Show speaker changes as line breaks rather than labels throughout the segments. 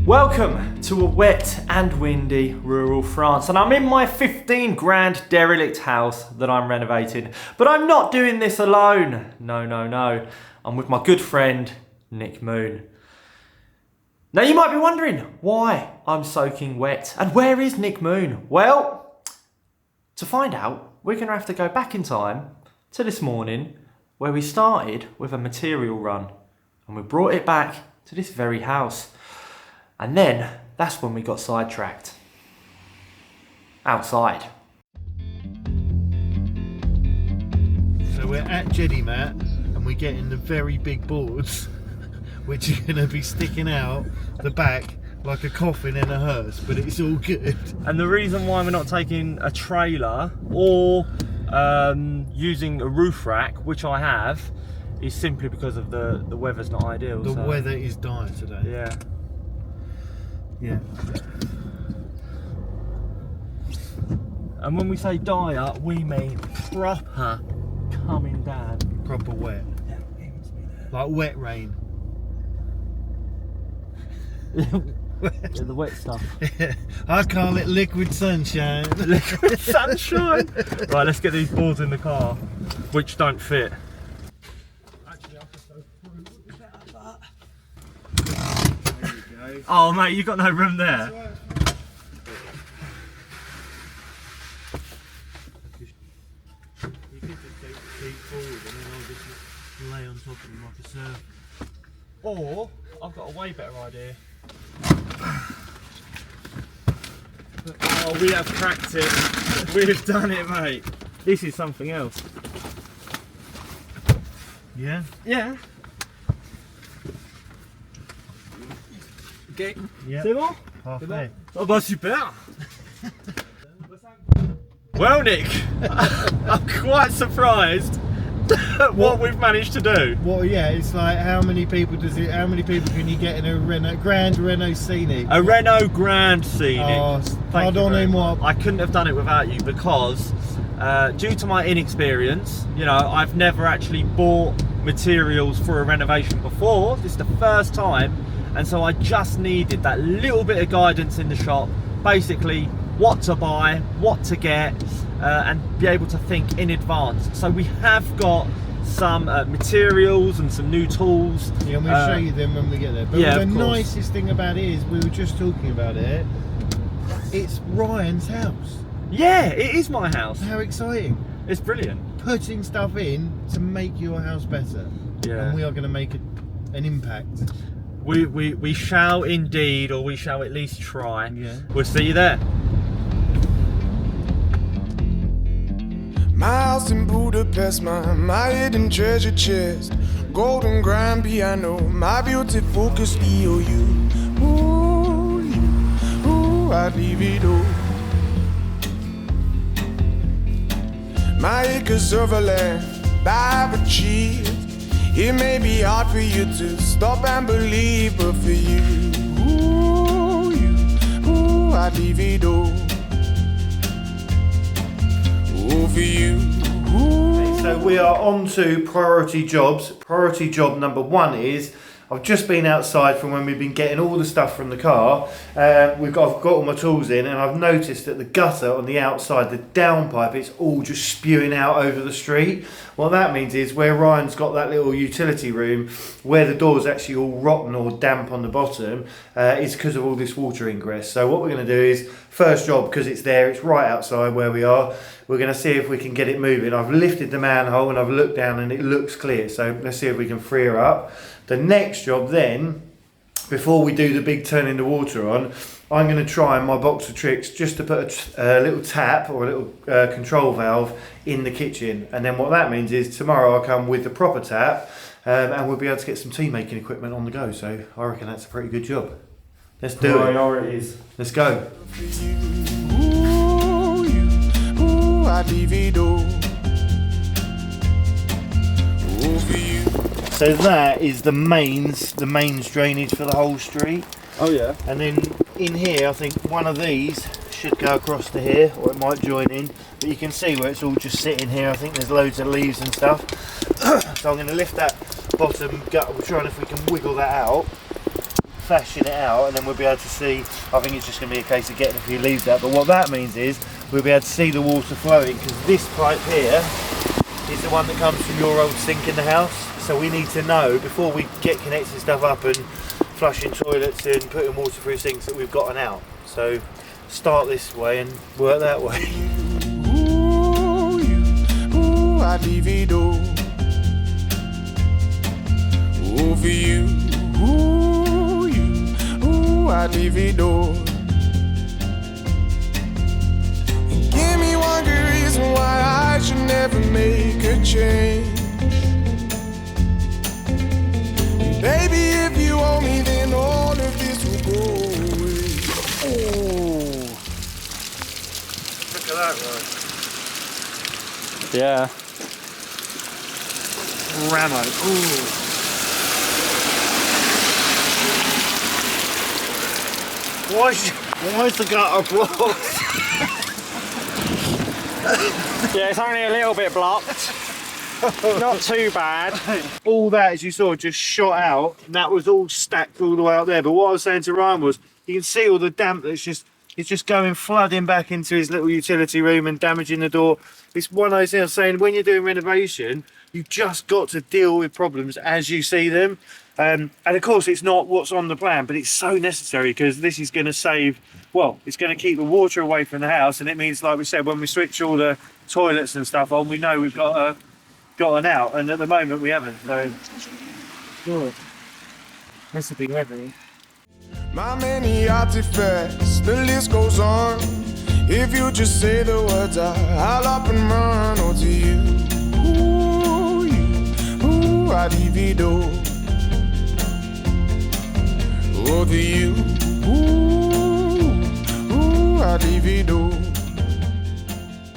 Welcome to a wet and windy rural France, and I'm in my 15 grand derelict house that I'm renovating. But I'm not doing this alone. No. I'm with my good friend, Nick Moon. Now you might be wondering why I'm soaking wet, and where is Nick Moon? Well, to find out, we're gonna have to go back in time to this morning where we started with a material run, and we brought it back to this very house. And then, that's when we got sidetracked. Outside.
So we're at Jeddy Mat and we're getting the very big boards which are going to be sticking out the back like a coffin in a hearse, but it's all good.
And the reason why we're not taking a trailer or using a roof rack, which I have, is simply because of the weather's not ideal.
The weather is dire today.
Yeah. And when we say dire, we mean proper coming down.
Proper wet. Like wet rain.
Yeah, the wet stuff.
I call it liquid sunshine.
Liquid sunshine. Right, let's get these boards in the car, which don't fit.
Actually, I could go through without that. There you go.
Oh mate, you got no room there.
You could just take the feet forward and then I'll just lay on top of them like a surf.
Or I've got a way better idea. Oh, we have cracked it. We've done it, mate. This is something else.
Yeah?
Yeah. Ok.
Yeah.
C'est bon?
Parfait.
Oh bah super. Well, Nick, I'm quite surprised at what we've managed to do.
Well, yeah, it's like how many people can you get in a grand Renault Scenic?
A Renault Grand Scenic.
Oh, pardonnez-moi.
I couldn't have done it without you because due to my inexperience, you know, I've never actually bought materials for a renovation before. This is the first time, and so I just needed that little bit of guidance in the shop, basically what to buy, what to get, and be able to think in advance. So we have got some materials and some new tools.
Yeah, and we'll show you them when we get there. But
yeah,
the nicest thing about it is, we were just talking about it, it's Ryan's house.
Yeah, it is my house.
How exciting.
It's brilliant.
Putting stuff in to make your house better.
Yeah.
And we are going to make an impact.
We shall indeed, or we shall at least try.
Yeah.
We'll see you there.
My house in Budapest, my hidden treasure chest, golden grand piano, my beauty focused EOU. Ooh, I'd leave it all. My acres of land I've achieved. It may be hard for you to stop and believe, but for you, I'd leave it all. For you.
So we are on to priority jobs. Priority job number one is, I've just been outside from when we've been getting all the stuff from the car. I've got all my tools in, and I've noticed that the gutter on the outside, the downpipe, it's all just spewing out over the street. What that means is, where Ryan's got that little utility room, where the door's actually all rotten or damp on the bottom, is because of all this water ingress. So what we're going to do is, first job, because it's there, it's right outside where we are, we're going to see if we can get it moving. I've lifted the manhole and I've looked down and it looks clear, so let's see if we can free her up. The next job then, before we do the big turning the water on, I'm going to try my box of tricks just to put a little tap or a little control valve in the kitchen. And then what that means is, tomorrow I'll come with the proper tap, and we'll be able to get some tea making equipment on the go. So I reckon that's a pretty good job. Let's do it.
Priorities.
Let's go.
I'd leave it all. For you.
So that is the mains drainage for the whole street.
Oh yeah.
And then in here, I think one of these should go across to here, or it might join in. But you can see where it's all just sitting here. I think there's loads of leaves and stuff. So I'm going to lift that bottom gut. We're trying if we can wiggle that out. flashing it out, and then we'll be able to see. I think it's just going to be a case of getting a few leaves out, but what that means is we'll be able to see the water flowing, because this pipe here is the one that comes from your old sink in the house. So we need to know before we get connecting stuff up and flushing toilets and putting water through sinks that we've got an out. So start this way and work that way.
Ooh, I divido. Ooh, for you. Ooh, I divido. Give me one good reason why I should never make a change. Baby, if you owe me, then all of this will go away.
Oh, look at that, right?
Yeah.
Ramo. Ooh. Why is the gutter blocked?
Yeah, it's only a little bit blocked. Not too bad.
All that, as you saw, just shot out, and that was all stacked all the way out there. But what I was saying to Ryan was, you can see all the damp that's just, it's just going flooding back into his little utility room and damaging the door. It's one of those things I was saying, when you're doing renovation, you've just got to deal with problems as you see them. And of course, it's not what's on the plan, but it's so necessary, because this is going to save, well, it's going to keep the water away from the house, and it means, like we said, when we switch all the toilets and stuff on, we know we've got an out, and at the moment we haven't. So, good. This will be heavy.
My many artifacts, the list goes on. If you just say the words, I'll up and run. Oh, to you, ooh, I divido. Oh, to you, ooh, I divido.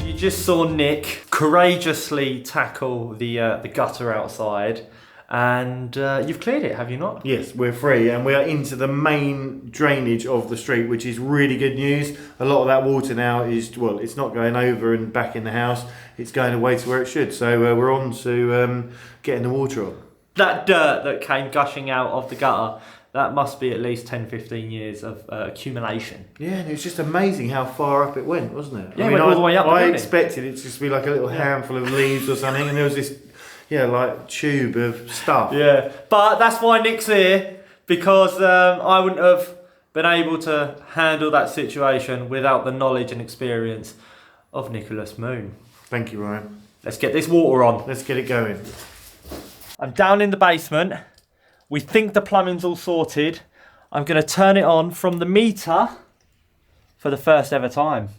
You just saw Nick courageously tackle the gutter outside, and you've cleared it, have you not?
Yes, we're free, and we are into the main drainage of the street, which is really good news. A lot of that water now is, well, it's not going over and back in the house, it's going away to where it should. So we're on to getting the water on.
That dirt that came gushing out of the gutter, that must be at least 10-15 years of accumulation.
Yeah, and it was just amazing how far up it went, wasn't it?
Yeah, it went all the way up.
I expected it to just be like a little handful of leaves or something, and there was this, like tube of stuff.
Yeah, but that's why Nick's here, because I wouldn't have been able to handle that situation without the knowledge and experience of Nicholas Moon.
Thank you, Ryan.
Let's get this water on.
Let's get it going.
I'm down in the basement. We think the plumbing's all sorted. I'm going to turn it on from the meter for the first ever time.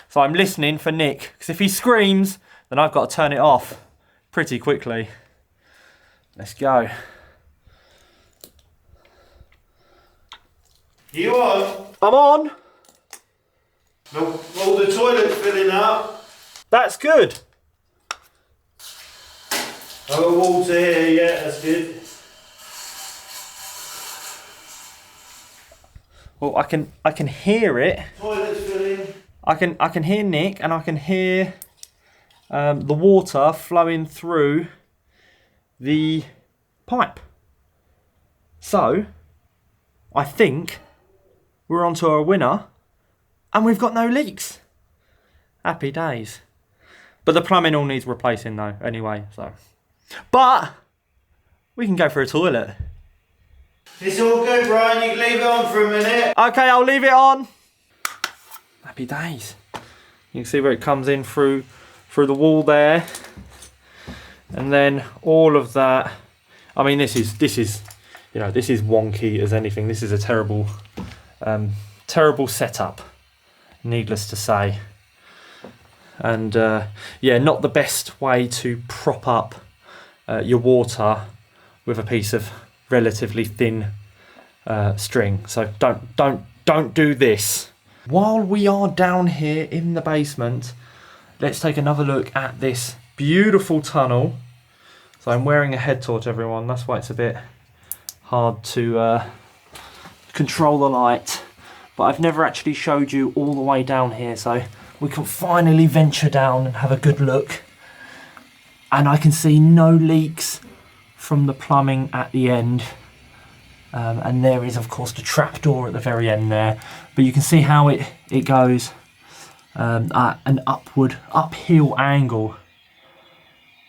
So I'm listening for Nick, because if he screams, then I've got to turn it off pretty quickly. Let's go.
You on?
I'm on.
No, all the toilet's filling up.
That's good.
Oh, water here, yeah, that's good.
Well, I can hear it.
Toilet's filling.
I can hear Nick, and I can hear the water flowing through the pipe. So I think we're onto a winner, and we've got no leaks. Happy days. But the plumbing all needs replacing though, anyway. So, but we can go for a toilet.
It's all good, Brian. You can leave it on for a minute.
Okay, I'll leave it on. Happy days. You can see where it comes in through the wall there, and then all of that. I mean, this is this is wonky as anything. This is a terrible setup, needless to say. And yeah, not the best way to prop up your water with a piece of relatively thin string. So don't do this. While we are down here in the basement, let's take another look at this beautiful tunnel. So I'm wearing a head torch, everyone. That's why it's a bit hard to control the light. But I've never actually showed you all the way down here, so we can finally venture down and have a good look. And I can see no leaks from the plumbing at the end. And there is, of course, the trapdoor at the very end there. But you can see how it goes at an uphill angle.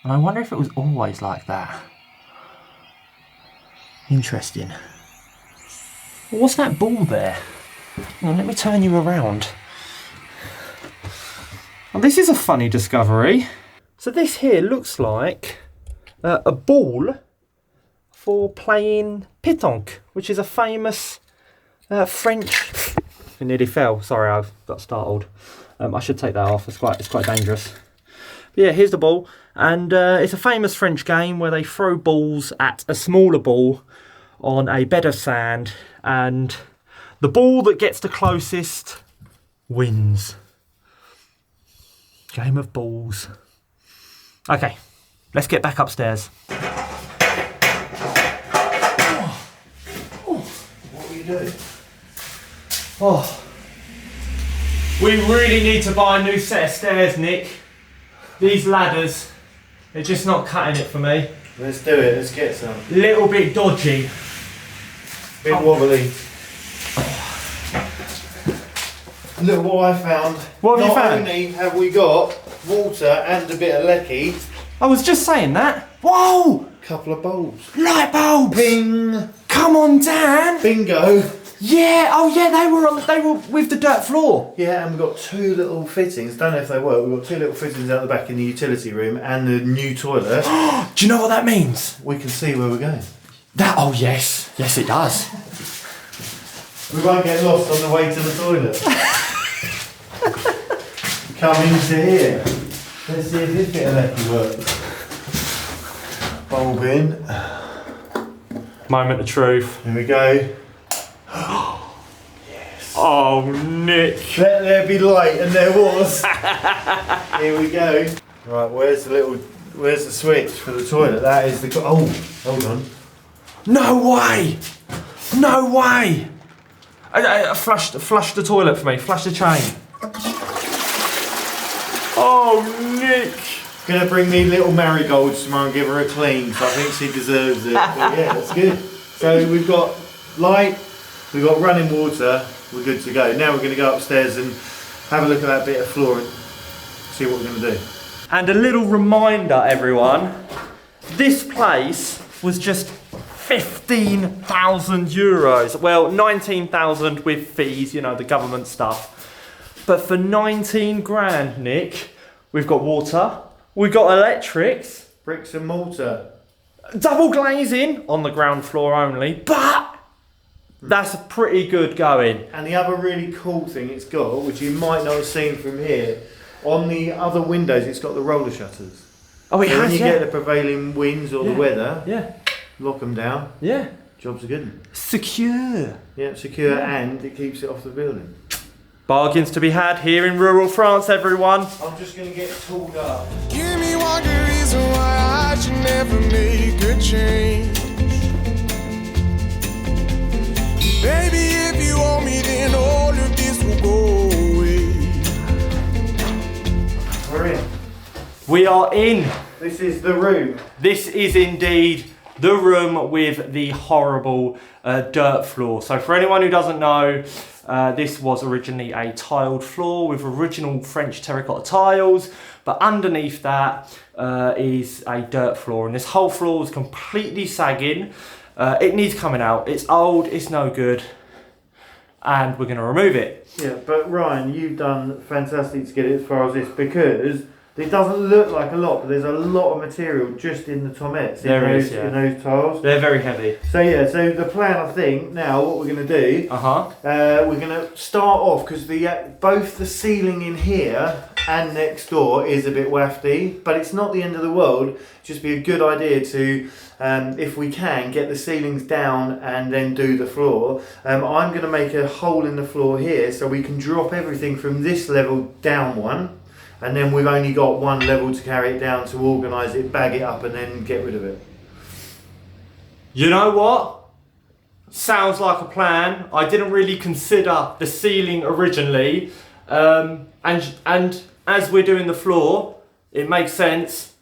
And I wonder if it was always like that. Interesting. What's that ball there? Well, let me turn you around. Well, this is a funny discovery. So this here looks like a ball for playing pétanque, which is a famous French... It nearly fell. Sorry, I got startled. I should take that off. It's quite dangerous. But yeah, here's the ball, and it's a famous French game where they throw balls at a smaller ball on a bed of sand, and the ball that gets the closest wins. Game of balls. Okay, let's get back upstairs.
What were you doing?
Oh, we really need to buy a new set of stairs, Nick. These ladders, they're just not cutting it for me.
Let's do it, let's get some.
Little bit dodgy.
Bit wobbly. Look what I found.
What have you
Not
found?
only have we got water and a bit of lecky,
I was just saying that. Whoa!
couple of bulbs.
Light bulbs!
Bing!
Come on, Dan!
Bingo!
Yeah, oh yeah, they were with the dirt floor.
Yeah, and we've got two little fittings, don't know if they work, we've got two little fittings out the back in the utility room and the new toilet.
Do you know what that means?
We can see where we're going.
Oh yes. Yes it does.
We won't get lost on the way to the toilet. Come into here. Let's see if this bit of lecky works. Bulb in.
Moment of truth.
Here we go.
Oh, Nick.
Let there be light, and there was. Here we go. Right, where's the switch for the toilet? That is the. Oh, hold on.
No way! No way! Flush the toilet for me. Flush the chain. Oh, Nick!
Gonna bring me little marigolds tomorrow and give her a clean, so I think she deserves it. But yeah, that's good. So we've got light, we've got running water, we're good to go. Now we're gonna go upstairs and have a look at that bit of floor and see what we're gonna do.
And a little reminder, everyone, this place was just 15,000 euros. Well, 19,000 with fees, you know, the government stuff. But for 19 grand, Nick, we've got water, we've got electrics,
Bricks and mortar.
double glazing on the ground floor only, but that's pretty good going.
And the other really cool thing it's got, which you might not have seen from here, on the other windows it's got the roller shutters.
Oh, it
So when
has,
you
yeah.
get the prevailing winds or the weather,
Yeah,
lock them down,
yeah.
jobs are good.
Secure.
Yeah, secure and it keeps it off the building.
Bargains to be had here in rural France, everyone.
I'm just going to get tooled up.
Give me one good reason why I should never make a change. Baby, if you owe me, then all of this will go away.
We're in.
We are in.
This is the room.
This is indeed the room with the horrible dirt floor. So for anyone who doesn't know, this was originally a tiled floor with original French terracotta tiles, but underneath that is a dirt floor, and this whole floor is completely sagging. It needs coming out. It's old, it's no good, and we're going to remove it.
Yeah, but Ryan, you've done fantastic to get it as far as this, because it doesn't look like a lot, but there's a lot of material just in the tomettes, in those tiles.
They're very heavy.
So yeah, so the plan, I think, now what we're going to do, we're going to start off, because both the ceiling in here and next door is a bit wafty, but it's not the end of the world. Just be a good idea to, if we can, get the ceilings down and then do the floor. I'm going to make a hole in the floor here so we can drop everything from this level down one. And then we've only got one level to carry it down to organise it, bag it up and then get rid of it.
You know what? Sounds like a plan. I didn't really consider the ceiling originally. And as we're doing the floor, it makes sense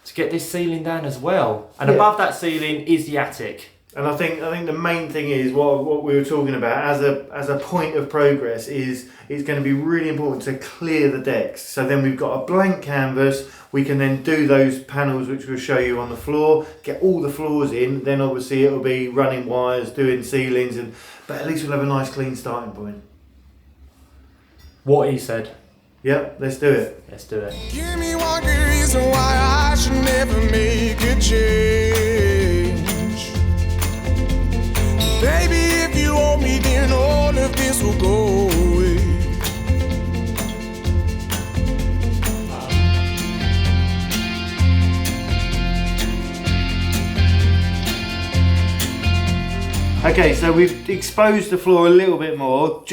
to get this ceiling down as well. And
Yeah.
above that ceiling is the attic.
And I think the main thing is what we were talking about as a point of progress is it's going to be really important to clear the decks. So then we've got a blank canvas. We can then do those panels which we'll show you on the floor, get all the floors in. Then obviously it'll be running wires, doing ceilings, but at least we'll have a nice clean starting point.
What he said.
Yep, let's do it.
Let's do it.
Give me one good reason why I should never make a change. Baby, if you owe me, then all of this will go away.
Okay, so we've exposed the floor a little bit more.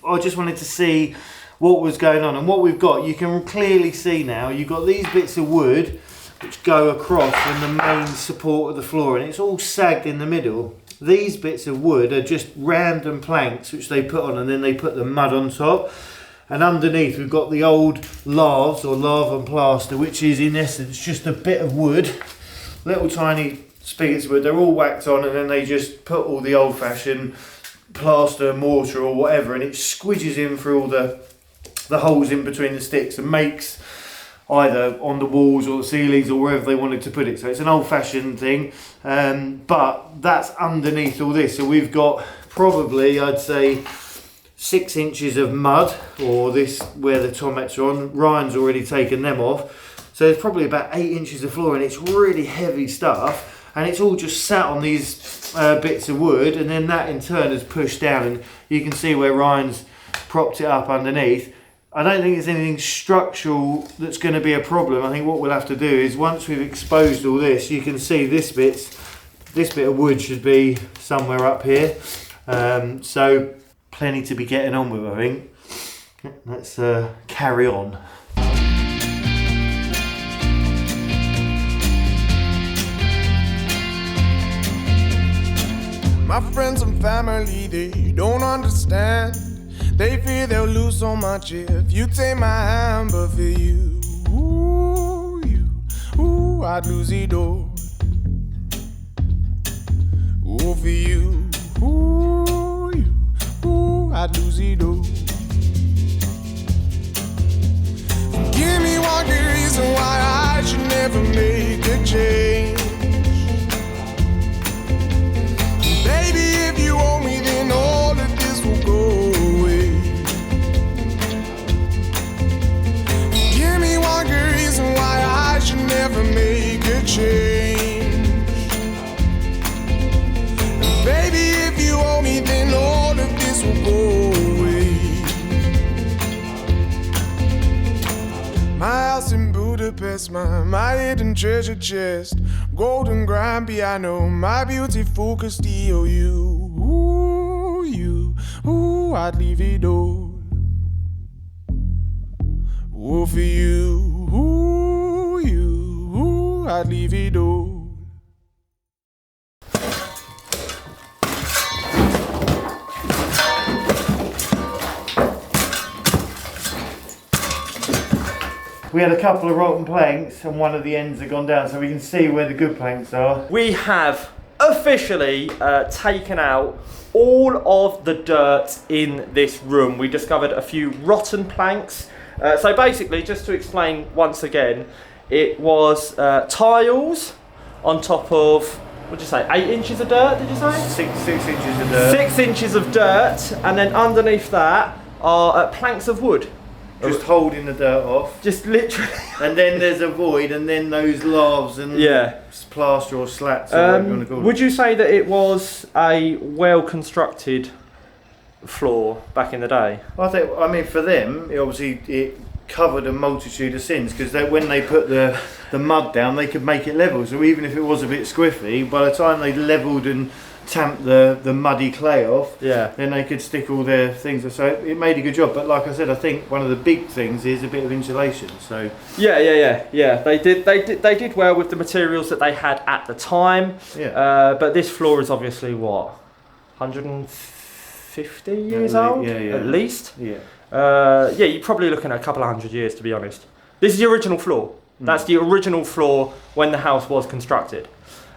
I just wanted to see what was going on, and what we've got, you can clearly see now, you've got these bits of wood which go across from the main support of the floor, and it's all sagged in the middle. These bits of wood are just random planks which they put on, and then they put the mud on top. And underneath we've got the old laths or lath and plaster, which is in essence just a bit of wood, little tiny spigots of wood. They're all whacked on, and then they just put all the old-fashioned plaster, mortar or whatever, and it squidges in through all the holes in between the sticks and makes either on the walls or the ceilings or wherever they wanted to put it. So it's an old-fashioned thing, but that's underneath all this. So we've got probably, I'd say, 6 inches of mud, or this where the tomettes are on. Ryan's already taken them off. So there's probably about 8 inches of floor, and it's really heavy stuff, and it's all just sat on these bits of wood, and then that in turn has pushed down, and you can see where Ryan's propped it up underneath. I don't think there's anything structural that's going to be a problem. I think what we'll have to do is, once we've exposed all this, you can see this bit of wood should be somewhere up here. So plenty to be getting on with, I think. Let's carry on.
My friends and family, they don't understand. They fear they'll lose so much if you take my hand, but for you, I'd lose it all. Oh, for you, I'd lose it all. Give me one good reason why I should never make a change. Baby, if you owe me, then all of this will go away. Give me one good reason why I should never make a change. Baby, if you owe me, then all of this will go away. My house in Budapest, my hidden treasure chest, golden grand piano, my beautiful Castillo. I'd leave it all. Oh, for you, I'd leave it all.
We had a couple of rotten planks, and one of the ends had gone down, so we can see where the good planks are.
We have officially taken out all of the dirt in this room. We discovered a few rotten planks. So basically, just to explain once again, it was tiles on top of, what did you say, 8 inches of dirt, did you say?
6 inches of dirt.
6 inches of dirt, and then underneath that are planks of wood.
Just holding the dirt off.
Just literally.
And then there's a void, and then those laths and plaster or slats, or whatever you want to call it.
Would you say that it was a well-constructed floor back in the day?
I mean, for them, it covered a multitude of sins, because when they put the mud down, they could make it level. So even if it was a bit squiffy, by the time they levelled and tamped the muddy clay off, then they could stick all their things. So it made a good job. But like I said, I think one of the big things is a bit of insulation. So
they did well with the materials that they had at the time. But this floor is obviously what, 150 years old at least. You're probably looking at a couple of 100 years, to be honest. This is the original floor. That's the original floor when the house was constructed.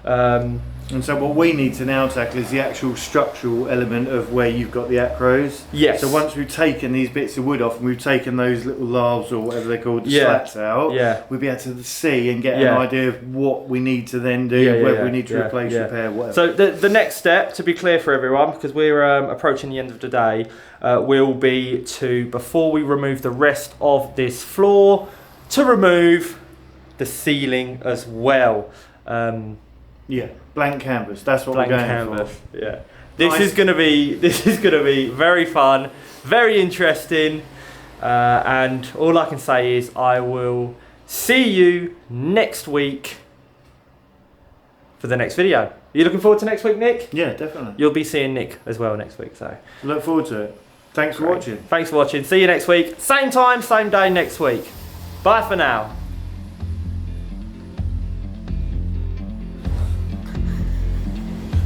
And so what we need to now tackle is the actual structural element of where you've got the acros.
Yes.
So once we've taken these bits of wood off and we've taken those little lavs or whatever they're called, the
Yeah.
slats out,
Yeah.
we'll be able to see and get
Yeah.
an idea of what we need to then do,
Yeah,
whether we need to replace,
yeah.
repair, whatever.
So the next step, to be clear for everyone, because we're approaching the end of the day, will be to, before we remove the rest of this floor, to remove the ceiling as well.
Yeah, blank canvas. That's what
Blank
we're going
canvas.
for.
Yeah. This
Nice.
is gonna be very fun, very interesting, and all I can say is I will see you next week for the next video. Are you looking forward to next week, Nick?
Yeah, definitely.
You'll be seeing Nick as well next week, so
Look forward to it. Thanks for
great.
watching.
Thanks for watching. See you next week. Same time, same day next week. Bye for now.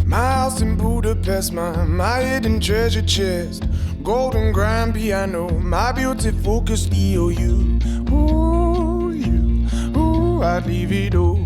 My house in Budapest, my hidden treasure chest, golden grand piano, my beauty focused EOU. Ooh, you, ooh, I'd leave it all.